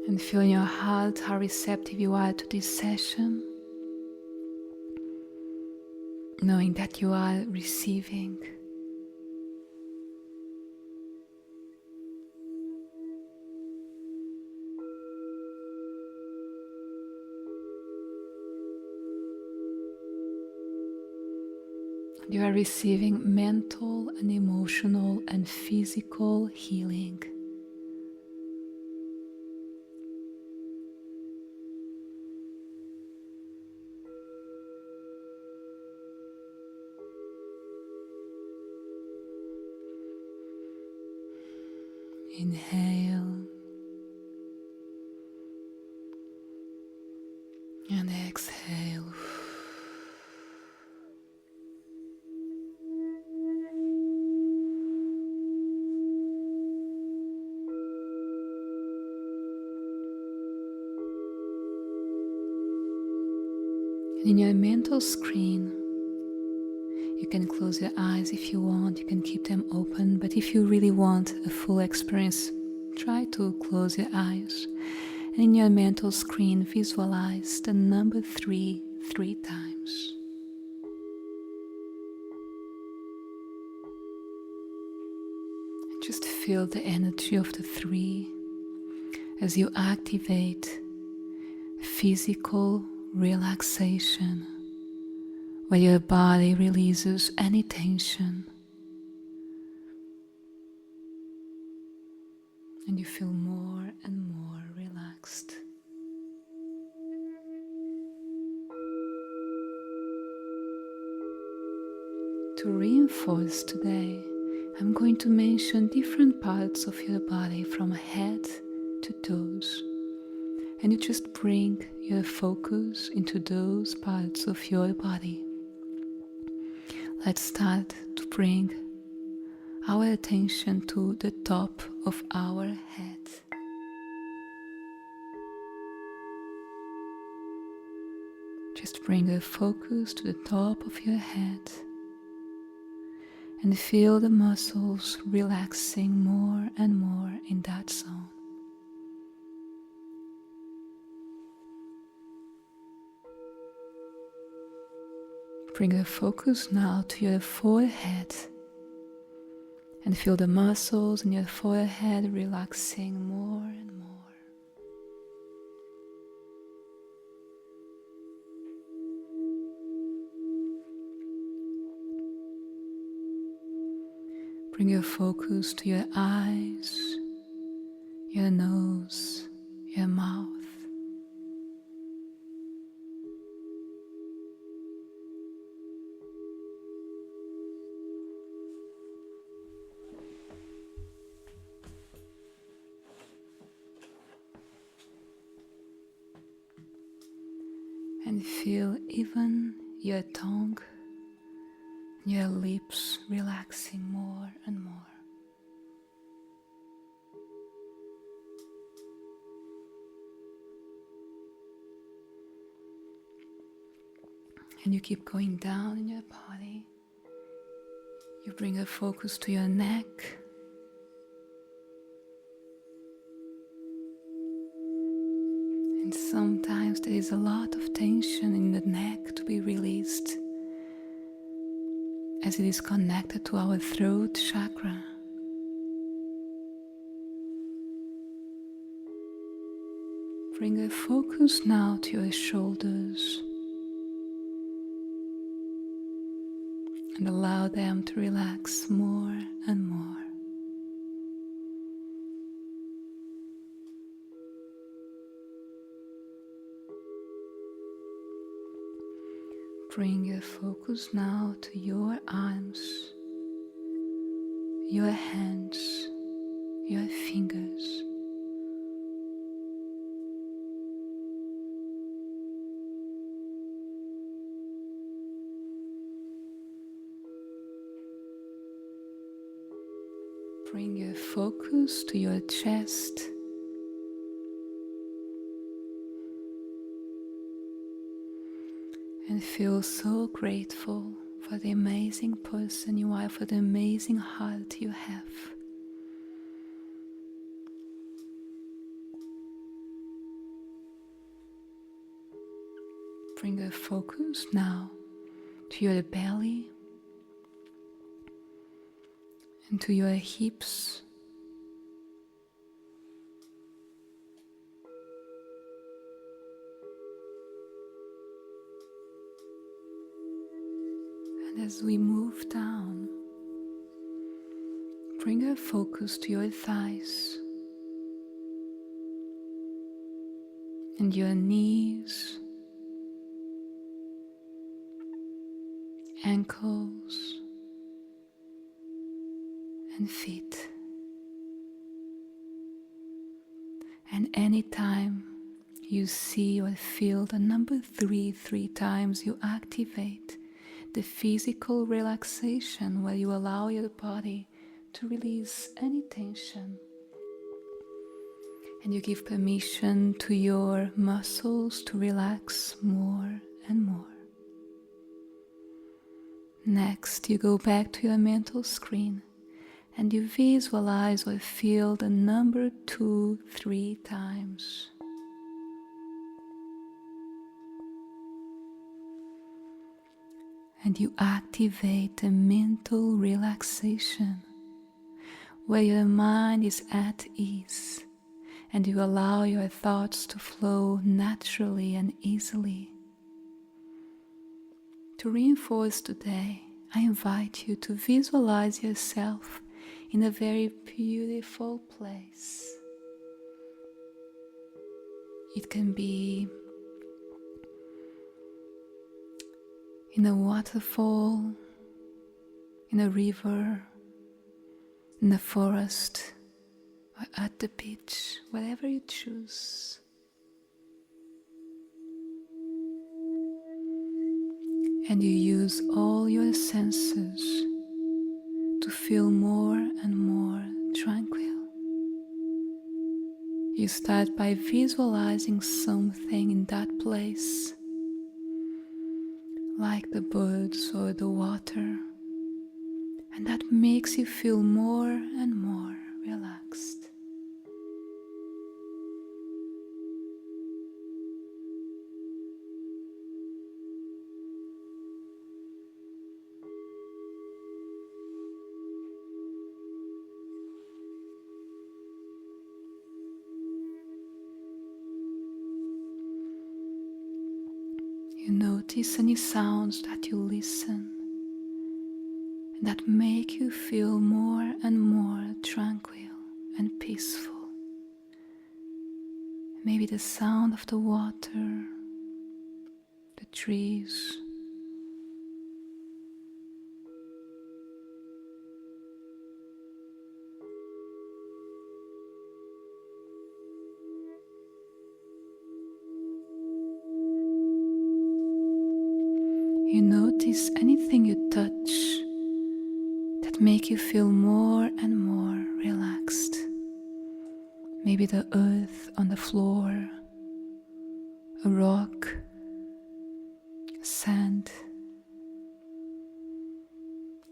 And feel in your heart how receptive you are to this session, knowing that you are receiving. You are receiving mental and emotional and physical healing. Inhale and exhale. And in your mental screen, you can close your eyes if you want, you can keep them open, but if you really want a full experience, try to close your eyes. And in your mental screen, visualize the number 3 3 times. And just feel the energy of the 3 as you activate physical relaxation, where your body releases any tension and you feel more and more relaxed. To reinforce today, I'm going to mention different parts of your body from head to toes, and you just bring your focus into those parts of your body. Let's start to bring our attention to the top of our head. Just bring the focus to the top of your head and feel the muscles relaxing more and more in that zone. Bring the focus now to your forehead and feel the muscles in your forehead relaxing more and more. Bring your focus to your eyes, your nose, your mouth. And feel even your tongue, your lips relaxing more and more. And you keep going down in your body. You bring a focus to your neck. And sometimes there is a lot of tension in the neck to be released, as it is connected to our throat chakra. Bring a focus now to your shoulders and allow them to relax more and more. Bring your focus now to your arms, your hands, your fingers. Bring your focus to your chest. And feel so grateful for the amazing person you are, for the amazing heart you have. Bring your focus now to your belly and to your hips. And as we move down, bring your focus to your thighs and your knees, ankles, and feet. And anytime you see or feel the number 3 times, you activate the physical relaxation where you allow your body to release any tension. And you give permission to your muscles to relax more and more. Next, you go back to your mental screen and you visualize or feel the number 3 times. And you activate the mental relaxation where your mind is at ease and you allow your thoughts to flow naturally and easily. To reinforce today, I invite you to visualize yourself in a very beautiful place. It can be in a waterfall, in a river, in a forest, or at the beach, whatever you choose. And you use all your senses to feel more and more tranquil. You start by visualizing something in that place, like the birds or the water, and that makes you feel more and more relaxed. You notice any sounds that you listen and that make you feel more and more tranquil and peaceful. Maybe the sound of the water, the trees, you notice anything you touch that make you feel more and more relaxed. Maybe the earth on the floor, a rock, sand.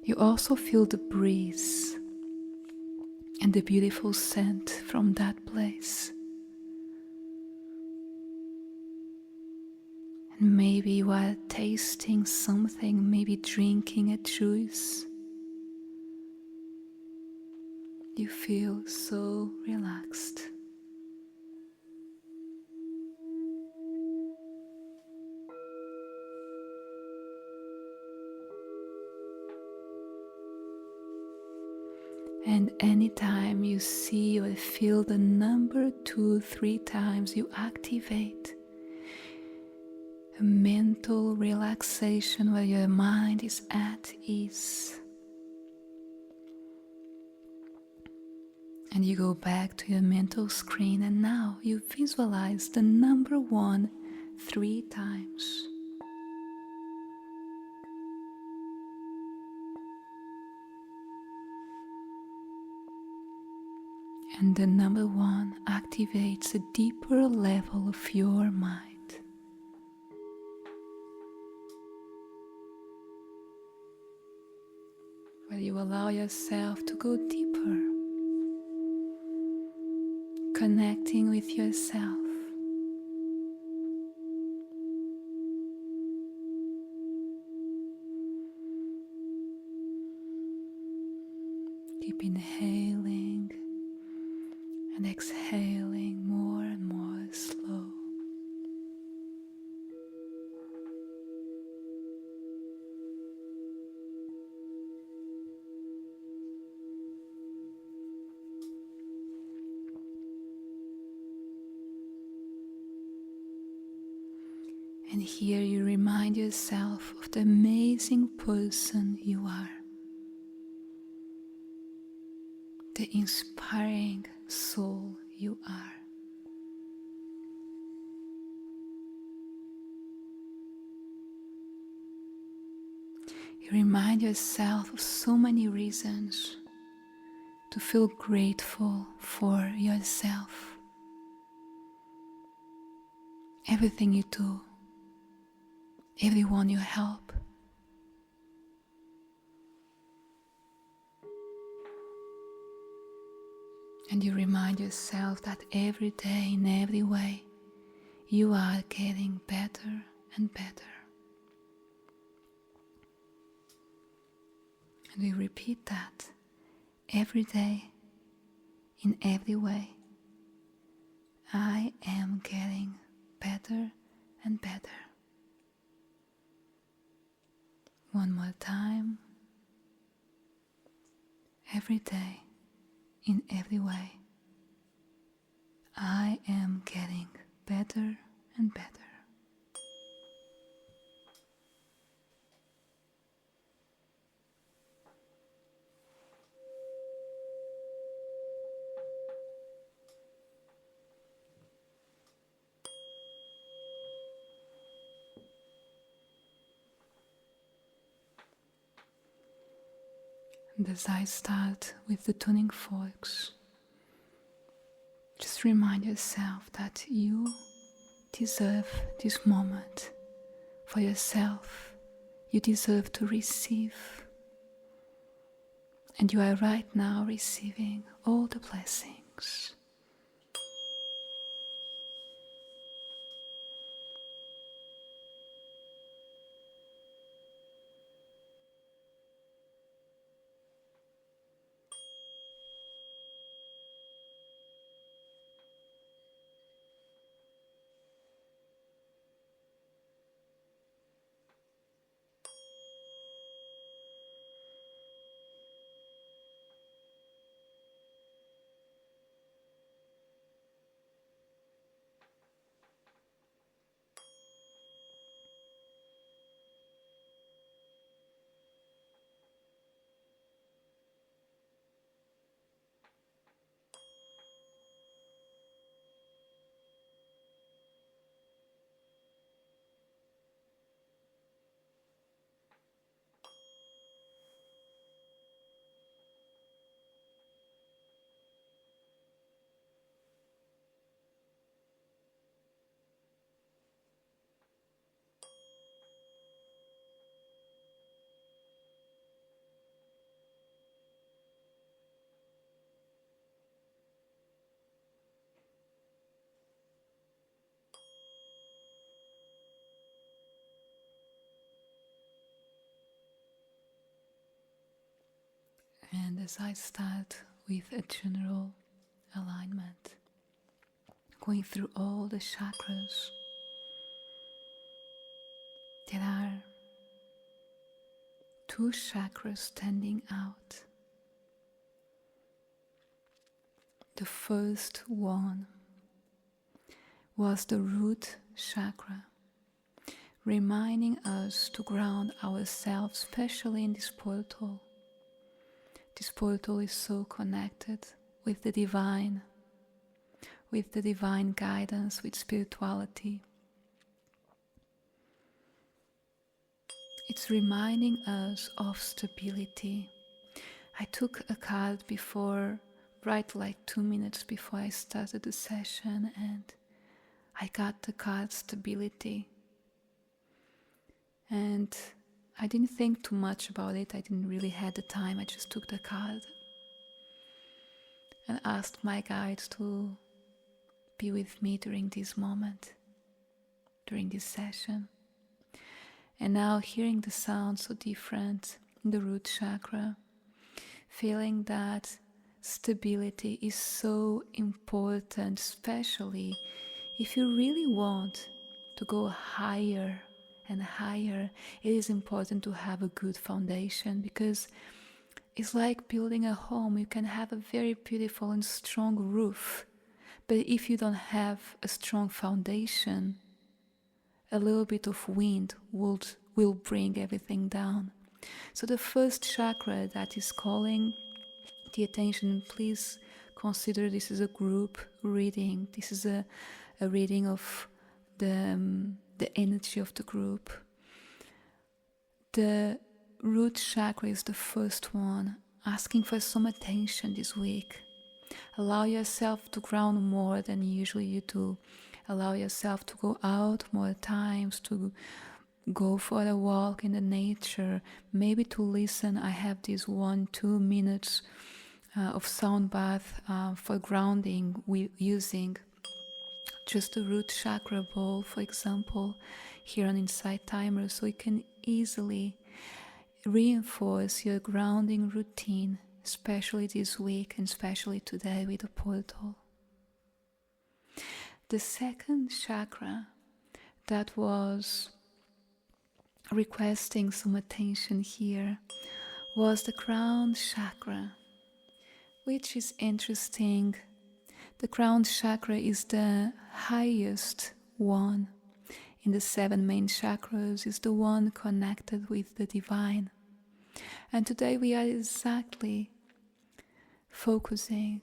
You also feel the breeze and the beautiful scent from that place. And maybe while tasting something, maybe drinking a juice, you feel so relaxed. And anytime you see or feel the number 3 times, you activate a mental relaxation where your mind is at ease. And you go back to your mental screen and now you visualize the number 1 3 times. And the number 1 activates a deeper level of your mind. Where you allow yourself to go deeper, connecting with yourself. Keep inhaling and exhaling more and more slow. And here you remind yourself of the amazing person you are, the inspiring soul you are. You remind yourself of so many reasons to feel grateful for yourself. Everything you do, everyone you help. And you remind yourself that every day, in every way, you are getting better and better. And we repeat that every day, in every way. I am getting better and better. One more time. Every day, in every way. I am getting better and better. And as I start with the tuning forks, just remind yourself that you deserve this moment for yourself. You deserve to receive. And you are right now receiving all the blessings. And as I start with a general alignment, going through all the chakras, there are 2 chakras standing out. The first one was the root chakra, reminding us to ground ourselves, especially in this portal. This portal is so connected with the divine guidance, with spirituality. It's reminding us of stability. I took a card before, right like 2 minutes before I started the session, and I got the card stability. And I didn't think too much about it. I didn't really have the time. I just took the card and asked my guides to be with me during this moment, during this session. And now hearing the sound so different in the root chakra feeling that stability is so important, especially if you really want to go higher and higher. It is important to have a good foundation, because it's like building a home. You can have a very beautiful and strong roof, but if you don't have a strong foundation, a little bit of wind will bring everything down. So the first chakra that is calling the attention, please consider this is a group reading. This is a reading of the energy of the group. The root chakra is the first one, asking for some attention this week. Allow yourself to ground more than usually you do. Allow yourself to go out more times, to go for a walk in the nature, maybe to listen. I have this 1-2 minutes of sound bath for grounding, using just the root chakra ball, for example, here on Insight Timer, so you can easily reinforce your grounding routine, especially this week and especially today with the portal. The second chakra that was requesting some attention here was the crown chakra, which is interesting. The crown chakra is the highest one in the 7 main chakras, is the one connected with the divine. And today we are exactly focusing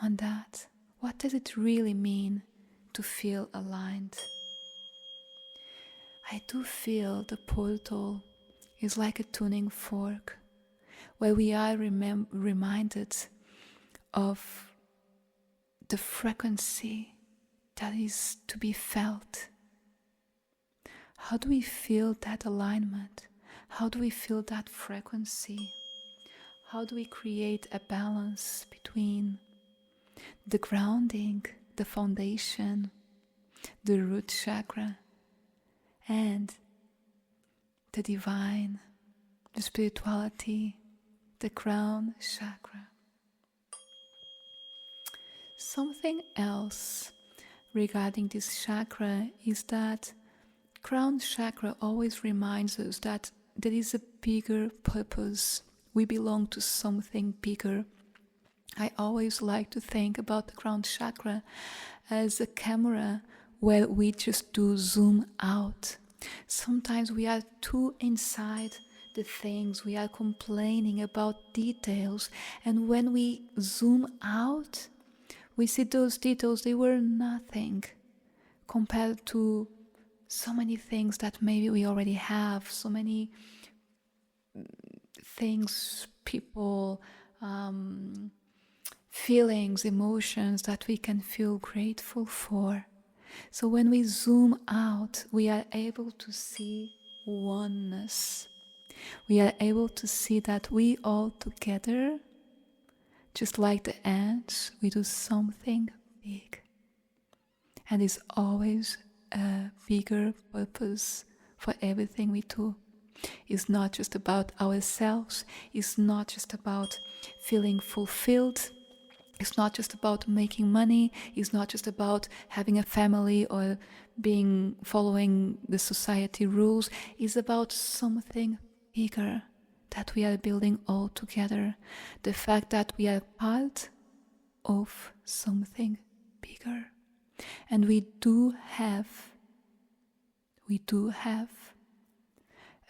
on that. What does it really mean to feel aligned? I do feel the portal is like a tuning fork, where we are reminded of the frequency that is to be felt. How do we feel that alignment? How do we feel that frequency? How do we create a balance between the grounding, the foundation, the root chakra, and the divine, the spirituality, the crown chakra? Something else regarding this chakra is that crown chakra always reminds us that there is a bigger purpose. We belong to something bigger. I always like to think about the crown chakra as a camera where we just do zoom out. Sometimes we are too inside the things, we are complaining about details, and when we zoom out, we see those details, they were nothing compared to so many things that maybe we already have, so many things, people, feelings, emotions that we can feel grateful for. So when we zoom out, we are able to see oneness. We are able to see that we all together, just like the ants, we do something big. And there's always a bigger purpose for everything we do. It's not just about ourselves. It's not just about feeling fulfilled. It's not just about making money. It's not just about having a family or following the society rules. It's about something bigger that we are building all together. The fact that we are part of something bigger. And we do have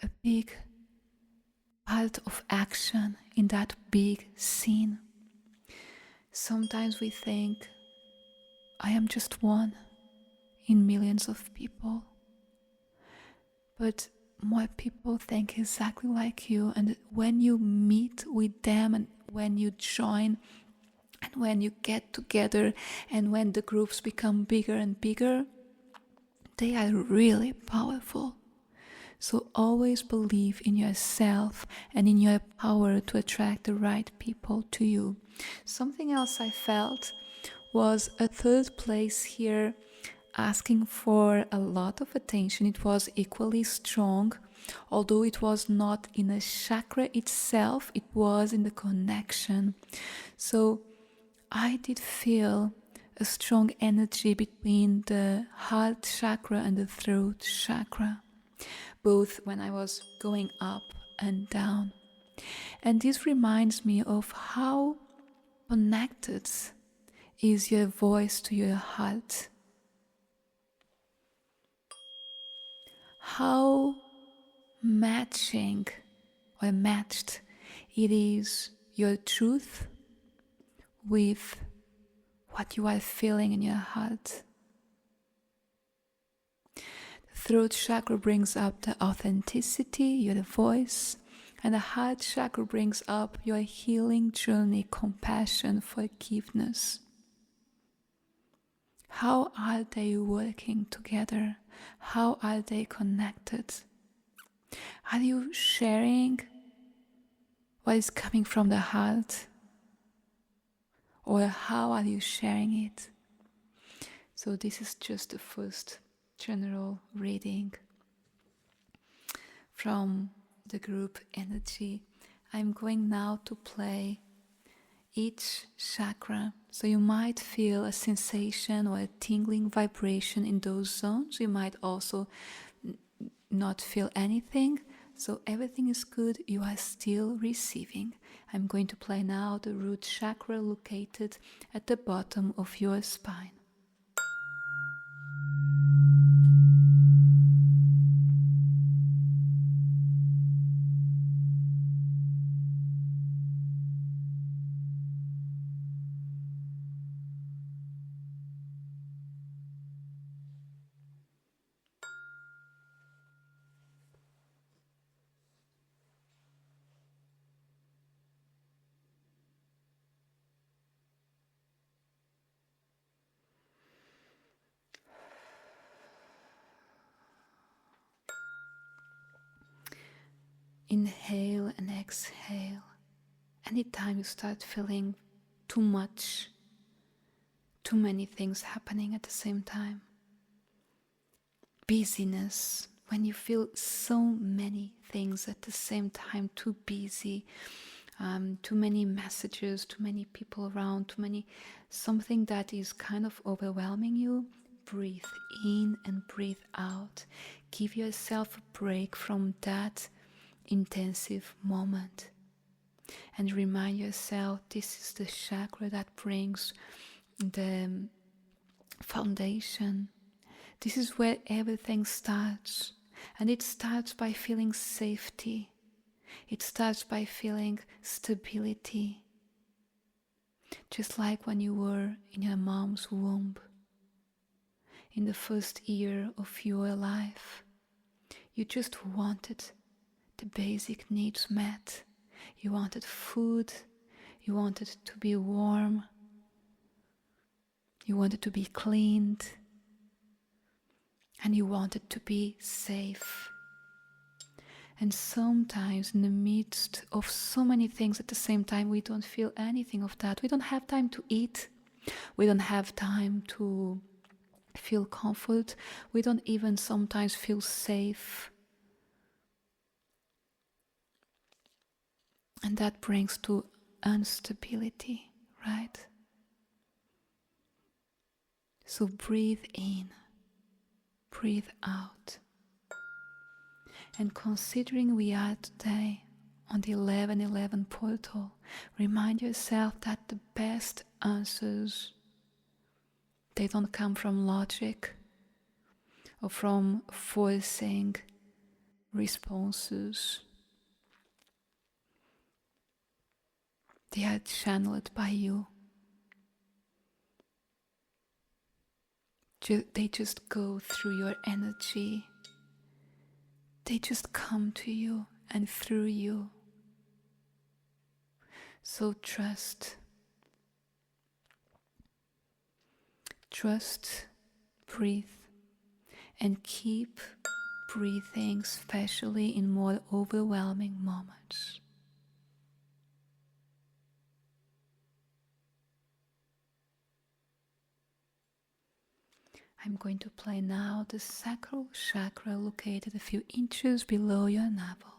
a big part of action in that big scene. Sometimes we think, I am just one in millions of people. But more people think exactly like you, and when you meet with them and when you join and when you get together and when the groups become bigger and bigger, they are really powerful. So always believe in yourself and in your power to attract the right people to you. Something else I felt was a third place here asking for a lot of attention. It was equally strong. although it was not in a chakra itself, it was in the connection. So I did feel a strong energy between the heart chakra and the throat chakra, both when I was going up and down. And this reminds me of how connected is your voice to your heart. How matching or matched it is, your truth with what you are feeling in your heart. The throat chakra brings up the authenticity, your voice, and the heart chakra brings up your healing journey, compassion, forgiveness. How are they working together? How are they connected? Are you sharing what is coming from the heart? Or how are you sharing it? So this is just the first general reading from the group energy. I'm going now to play each chakra. So you might feel a sensation or a tingling vibration in those zones. You might also not feel anything. So everything is good. You are still receiving. I'm going to play now the root chakra located at the bottom of your spine. Inhale and exhale. Anytime you start feeling too much, too many things happening at the same time. Busyness, when you feel so many things at the same time, too busy, too many messages, too many people around, something that is kind of overwhelming you, breathe in and breathe out. Give yourself a break from that intensive moment. And remind yourself, this is the chakra that brings the foundation. This is where everything starts. And it starts by feeling safety. It starts by feeling stability. Just like when you were in your mom's womb, in the first year of your life, you just wanted the basic needs met. You wanted food, you wanted to be warm, you wanted to be cleaned, and you wanted to be safe. And sometimes in the midst of so many things at the same time, we don't feel anything of that. We don't have time to eat. We don't have time to feel comfort. We don't even sometimes feel safe. And that brings to instability, right? So breathe in, breathe out. And considering we are today on the 1111 portal, remind yourself that the best answers, they don't come from logic or from forcing responses. They are channeled by you. They just go through your energy. They just come to you and through you. So trust. Trust, breathe, and keep breathing, especially in more overwhelming moments. I'm going to play now the sacral chakra located a few inches below your navel.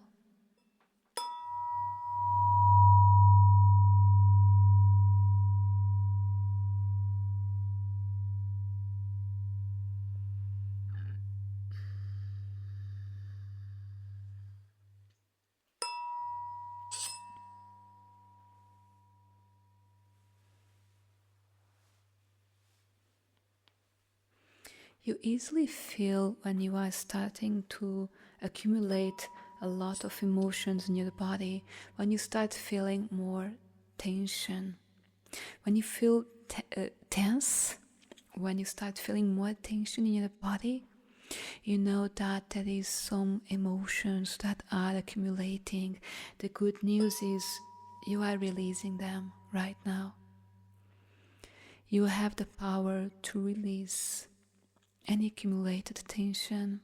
You easily feel when you are starting to accumulate a lot of emotions in your body, when you start feeling more tension, when you feel tense, when you start feeling more tension in your body, you know that there is some emotions that are accumulating. The good news is you are releasing them right now. You have the power to release any accumulated tension.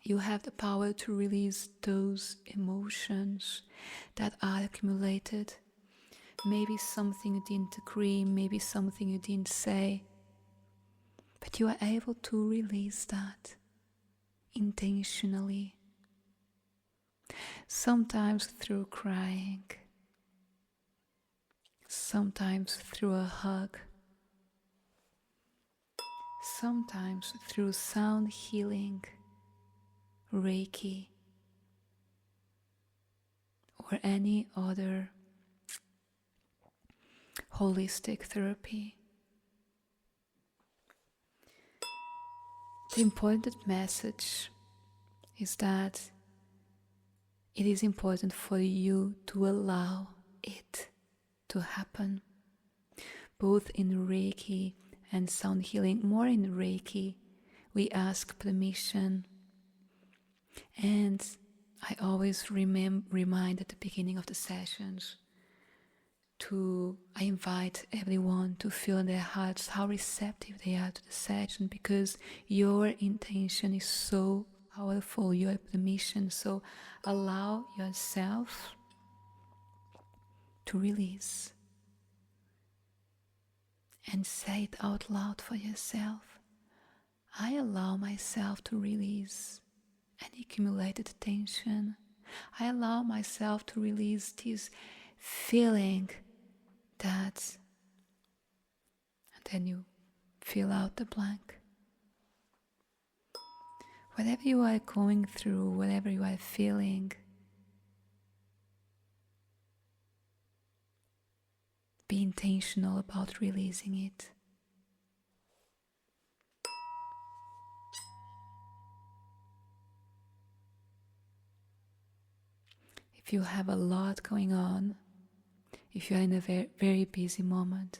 You have the power to release those emotions that are accumulated. Maybe something you didn't agree, maybe something you didn't say, but you are able to release that intentionally. Sometimes through crying, sometimes through a hug, sometimes through sound healing, Reiki, or any other holistic therapy. The important message is that it is important for you to allow it to happen, both in Reiki and sound healing. More in Reiki, we ask permission, and I always remind at the beginning of the sessions I invite everyone to feel in their hearts how receptive they are to the session, because your intention is so powerful, your permission. So allow yourself to release and say it out loud for yourself. I allow myself to release any accumulated tension. I allow myself to release this feeling that, and then you fill out the blank. Whatever you are going through, whatever you are feeling, be intentional about releasing it. If you have a lot going on, if you are in a very, very busy moment,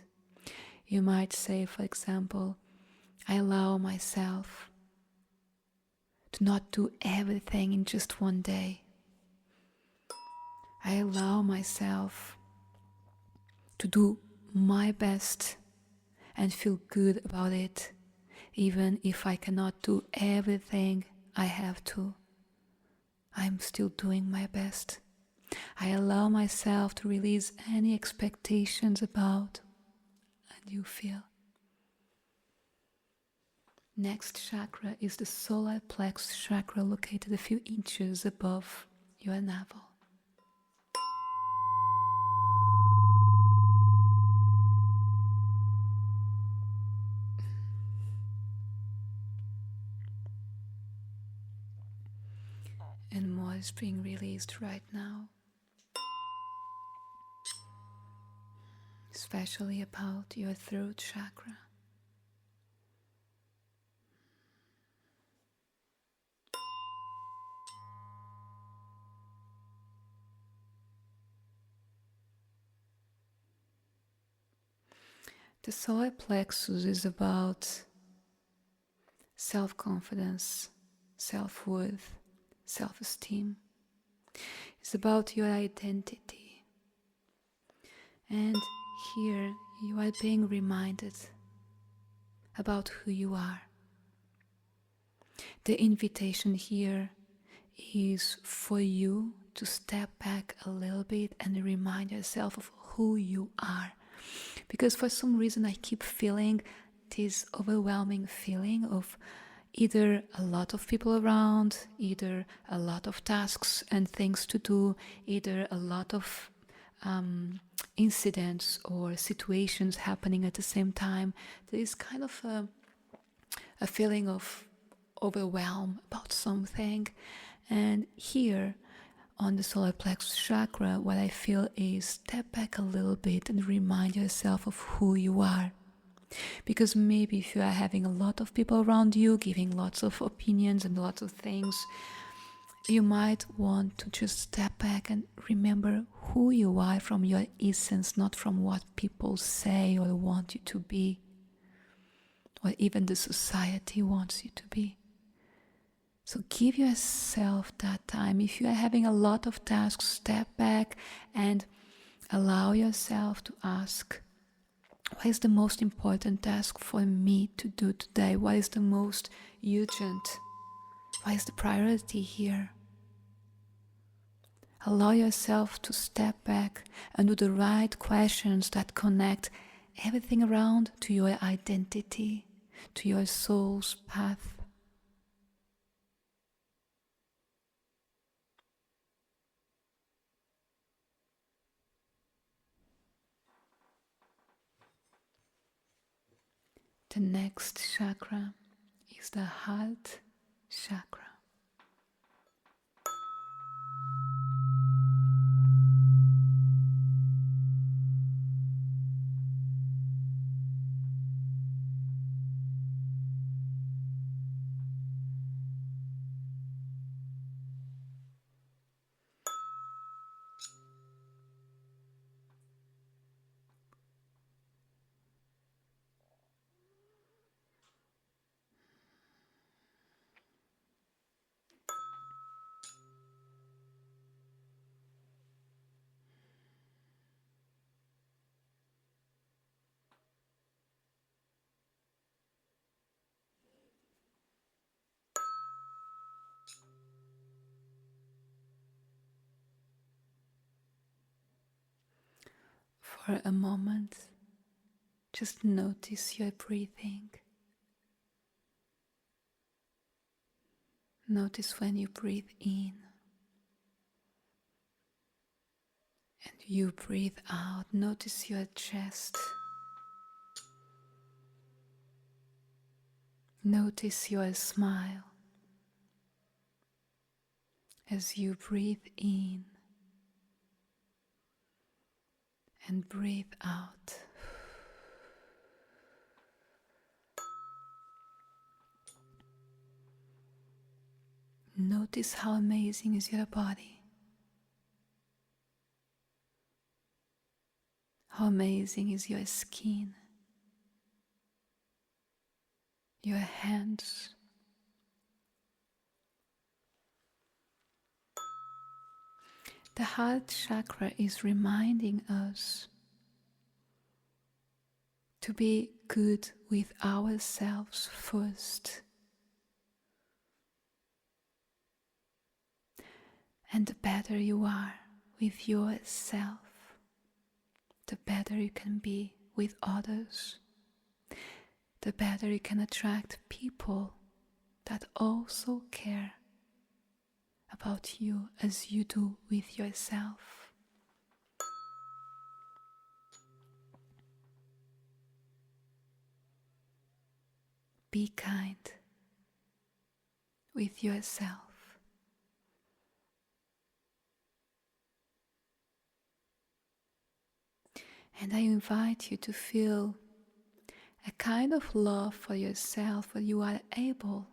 you might say, for example, I allow myself to not do everything in just one day. I allow myself to do my best and feel good about it, even if I cannot do everything I have to. I'm still doing my best. I allow myself to release any expectations about, and you feel. Next chakra is the solar plexus chakra, located a few inches above your navel. And more is being released right now, especially about your throat chakra. The solar plexus is about self-confidence, self-worth, self-esteem. It's about your identity. And here you are being reminded about who you are. The invitation here is for you to step back a little bit and remind yourself of who you are. Because for some reason I keep feeling this overwhelming feeling of either a lot of people around, either a lot of tasks and things to do, either a lot of incidents or situations happening at the same time. There is kind of a feeling of overwhelm about something. And here on the solar plexus chakra, what I feel is step back a little bit and remind yourself of who you are. Because maybe if you are having a lot of people around you giving lots of opinions and lots of things, you might want to just step back and remember who you are from your essence, not from what people say or want you to be, or even the society wants you to be. So give yourself that time. If you are having a lot of tasks, step back and allow yourself to ask, what is the most important task for me to do today? What is the most urgent? What is the priority here? Allow yourself to step back and do the right questions that connect everything around to your identity, to your soul's path. The next chakra is the heart chakra. For a moment, just notice your breathing. Notice when you breathe in and you breathe out. Notice your chest. Notice your smile as you breathe in and breathe out. Notice how amazing is your body. How amazing is your skin, your hands. The heart chakra is reminding us to be good with ourselves first. And the better you are with yourself, the better you can be with others. The better you can attract people that also care about you as you do with yourself. Be kind with yourself. And I invite you to feel a kind of love for yourself where you are able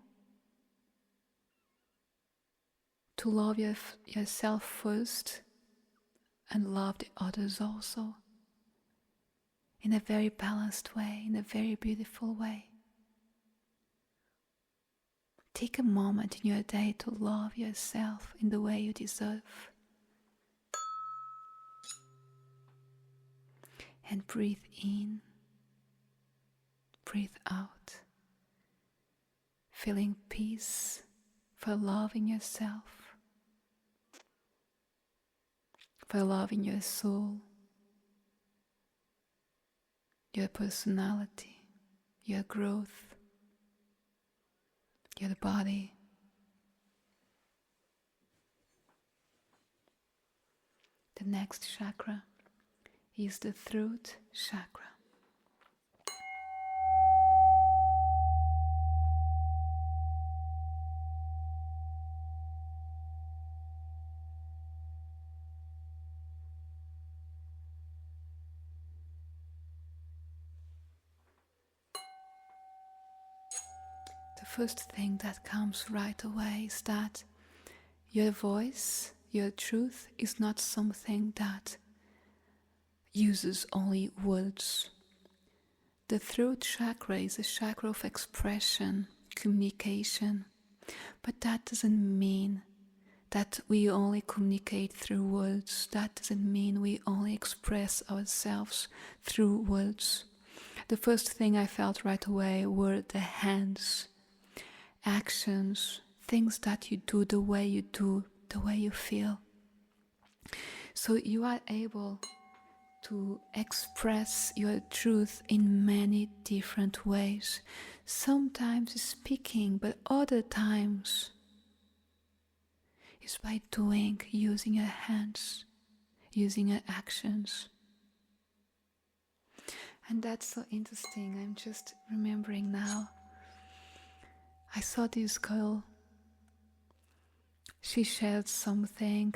to love yourself first and love the others also in a very balanced way, in a very beautiful way. Take a moment in your day to love yourself in the way you deserve. And breathe in, breathe out, feeling peace for loving yourself, for loving your soul, your personality, your growth, your body. The next chakra is the throat chakra. The first thing that comes right away is that your voice, your truth, is not something that uses only words. The throat chakra is a chakra of expression, communication, but that doesn't mean that we only communicate through words. That doesn't mean we only express ourselves through words. The first thing I felt right away were the hands, actions, things that you do, the way you feel. So you are able to express your truth in many different ways. Sometimes speaking, but other times is by doing, using your hands, using your actions. And that's so interesting. I'm just remembering now. I saw this girl. She shared something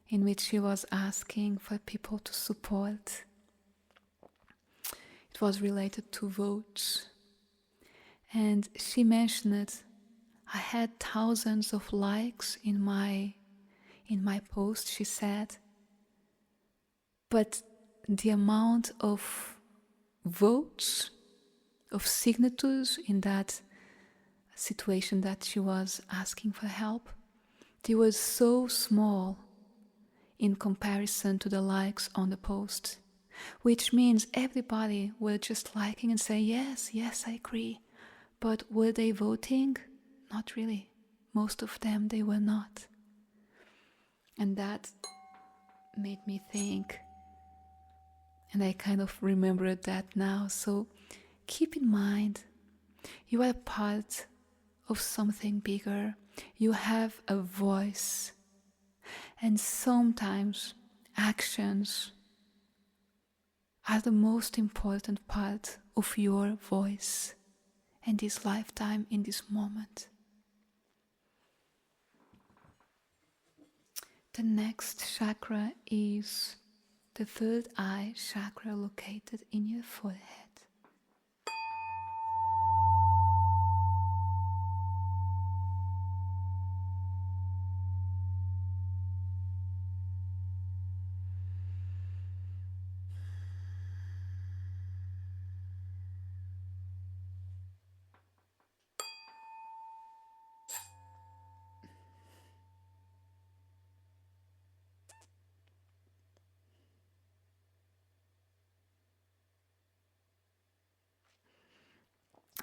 in which she was asking for people to support. It was related to votes. And she mentioned, I had thousands of likes in my post, she said. But the amount of votes, of signatures in that situation that she was asking for help, they were so small in comparison to the likes on the post, which means everybody were just liking and say, yes, I agree. But were they voting? Not really. Most of them, they were not. And that made me think, and I kind of remembered that now. So keep in mind, you are part of something bigger. You have a voice. And sometimes actions are the most important part of your voice in this lifetime, in this moment. The next chakra is the third eye chakra located in your forehead.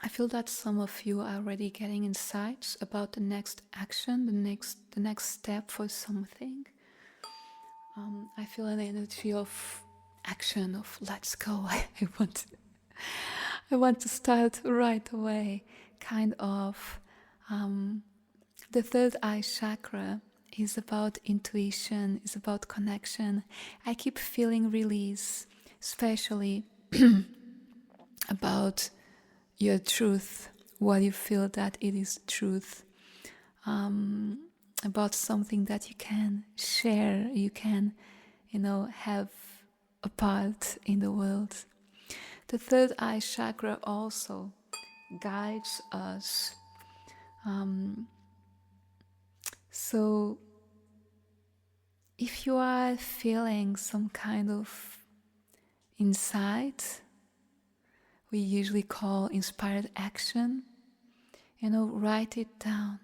I feel that some of you are already getting insights about the next action, the next step for something. I feel an energy of action, of let's go. I want to start right away. Kind of. The third eye chakra is about intuition, is about connection. I keep feeling release, especially about your truth, what you feel that it is truth, about something that you can share, you can, have a part in the world. The third eye chakra also guides us. So if you are feeling some kind of insight, we usually call inspired action, write it down,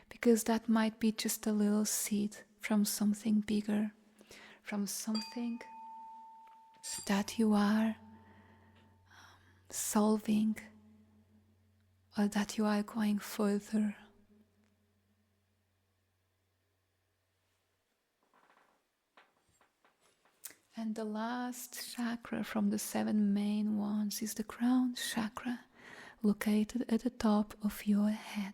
because that might be just a little seed from something bigger, from something that you are solving, or that you are going further. And the last chakra from the 7 main ones is the crown chakra, located at the top of your head.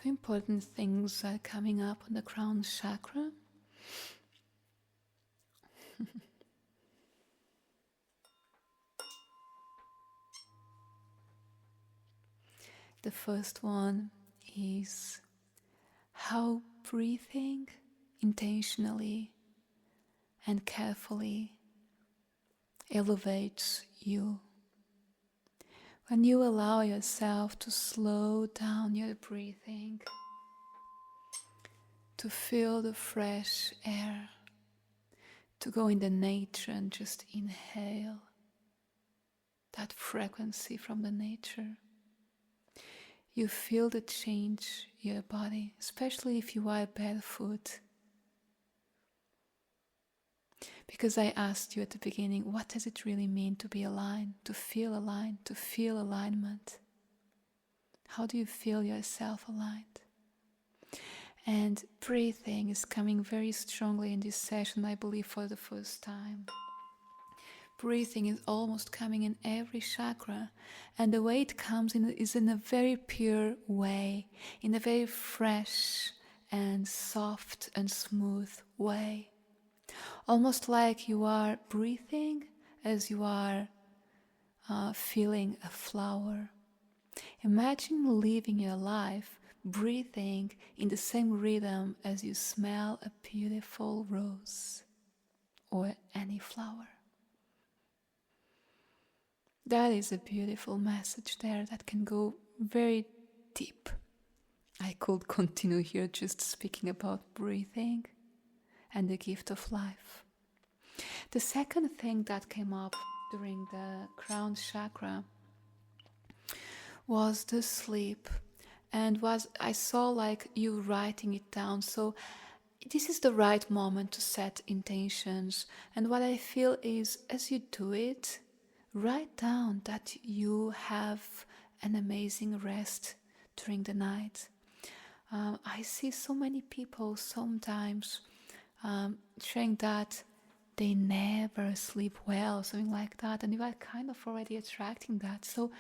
Two important things are coming up on the crown chakra. The first one is how breathing intentionally and carefully elevates you. When you allow yourself to slow down your breathing, to feel the fresh air, to go in the nature and just inhale that frequency from the nature. You feel the change in your body, especially if you are barefoot. Because I asked you at the beginning, what does it really mean to be aligned, to feel alignment? How do you feel yourself aligned? And breathing is coming very strongly in this session, I believe, for the first time. Breathing is almost coming in every chakra, and the way it comes in is in a very pure way, in a very fresh and soft and smooth way. Almost like you are breathing as you are feeling a flower. Imagine living your life breathing in the same rhythm as you smell a beautiful rose or any flower. That is a beautiful message there that can go very deep. I could continue here just speaking about breathing and the gift of life. The second thing that came up during the crown chakra was the sleep, and I saw like you writing it down. So this is the right moment to set intentions, and what I feel is as you do it, write down that you have an amazing rest during the night. I see so many people sometimes saying that they never sleep well, something like that, and you are kind of already attracting that. So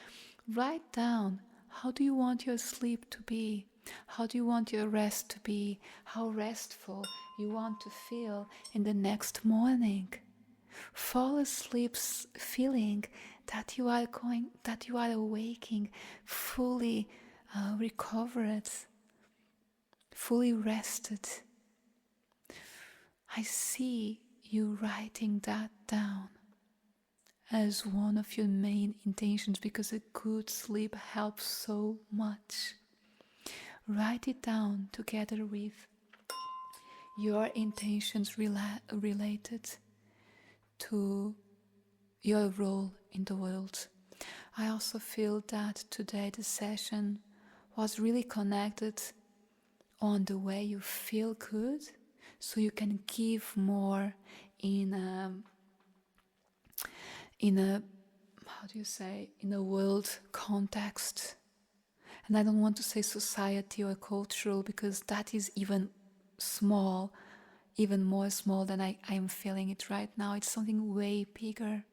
write down, how do you want your sleep to be? How do you want your rest to be? How restful you want to feel in the next morning? Fall asleep feeling that you are awaking fully recovered, fully rested. I see you writing that down as one of your main intentions, because a good sleep helps so much. Write it down together with your intentions related to your role in the world. I also feel that today the session was really connected on the way you feel good, so you can give more in a world context. And I don't want to say society or cultural, because that is even more small than I am feeling it right now. It's something way bigger.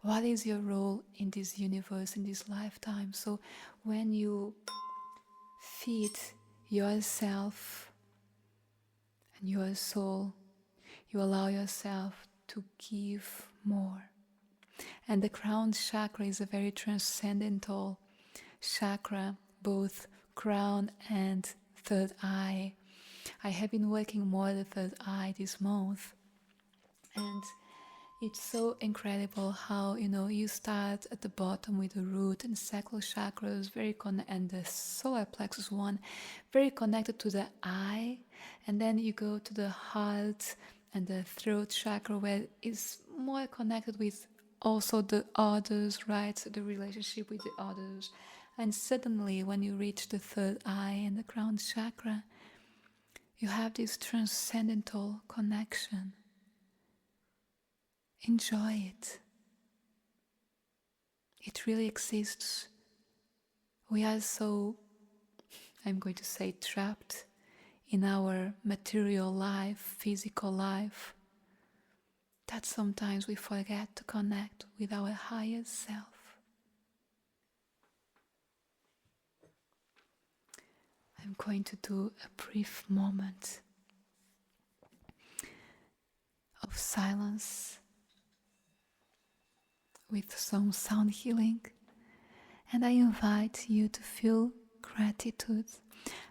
What is your role in this universe, in this lifetime? So when you feed yourself and your soul, you allow yourself to give more. And the crown chakra is a very transcendental chakra, both crown and third eye. I have been working more the third eye this month, and It's so incredible how, you start at the bottom with the root and sacral chakras, and the solar plexus one, very connected to the eye, and then you go to the heart and the throat chakra, where it's more connected with also the others, right? So the relationship with the others. And suddenly, when you reach the third eye and the crown chakra, you have this transcendental connection. Enjoy it. It really exists. We are so, I'm going to say, trapped in our material life, physical life, that sometimes we forget to connect with our higher self. I'm going to do a brief moment of silence with some sound healing, and I invite you to feel gratitude.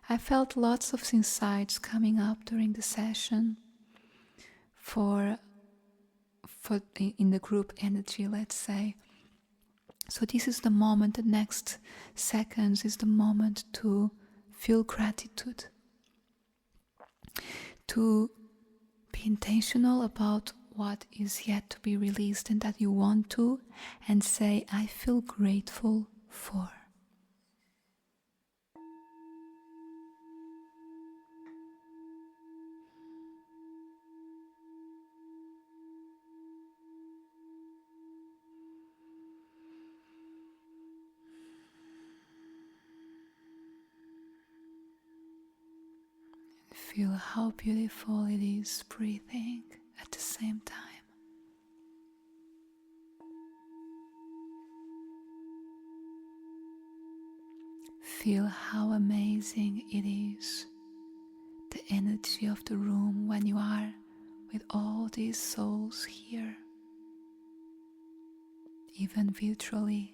I felt lots of insights coming up during the session for in the group energy, let's say. So this is the moment, the next seconds is the moment to feel gratitude, to be intentional about what is yet to be released and that you want to, and say, I feel grateful for. Feel how beautiful it is breathing at the same time. Feel how amazing it is, the energy of the room when you are with all these souls here, even virtually.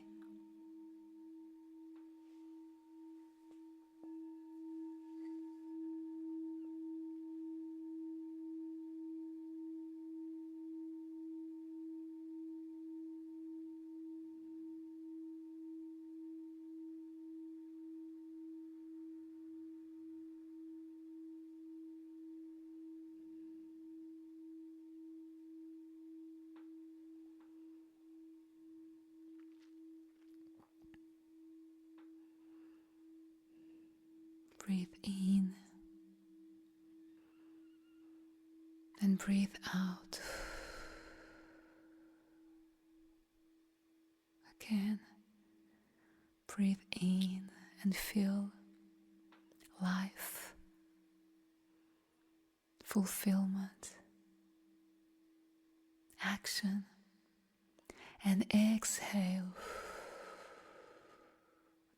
Breathe in and breathe out. Again, breathe in and feel life, fulfillment, action, and exhale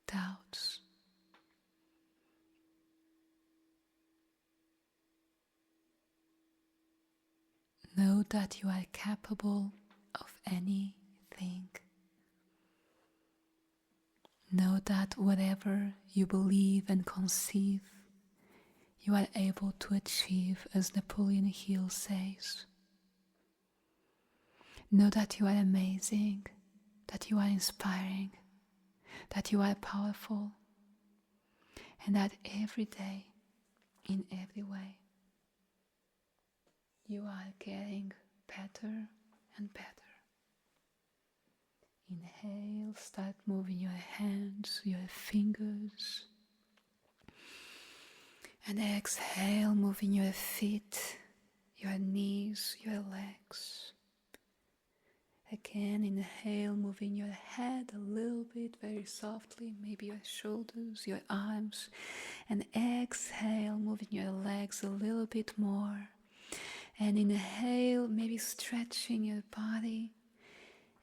doubts. Know that you are capable of anything. Know that whatever you believe and conceive, you are able to achieve, as Napoleon Hill says. Know that you are amazing, that you are inspiring, that you are powerful, and that every day, in every way, you are getting better and better. Inhale, start moving your hands, your fingers. And exhale, moving your feet, your knees, your legs. Again, inhale, moving your head a little bit, very softly, maybe your shoulders, your arms. And exhale, moving your legs a little bit more. And inhale, maybe stretching your body.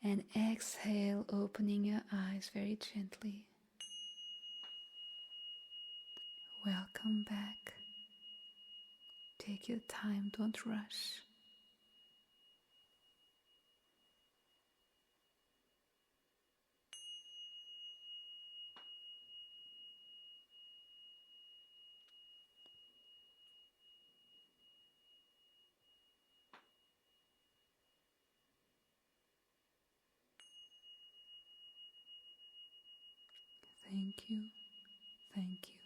And exhale, opening your eyes very gently. Welcome back. Take your time, don't rush. Thank you. Thank you.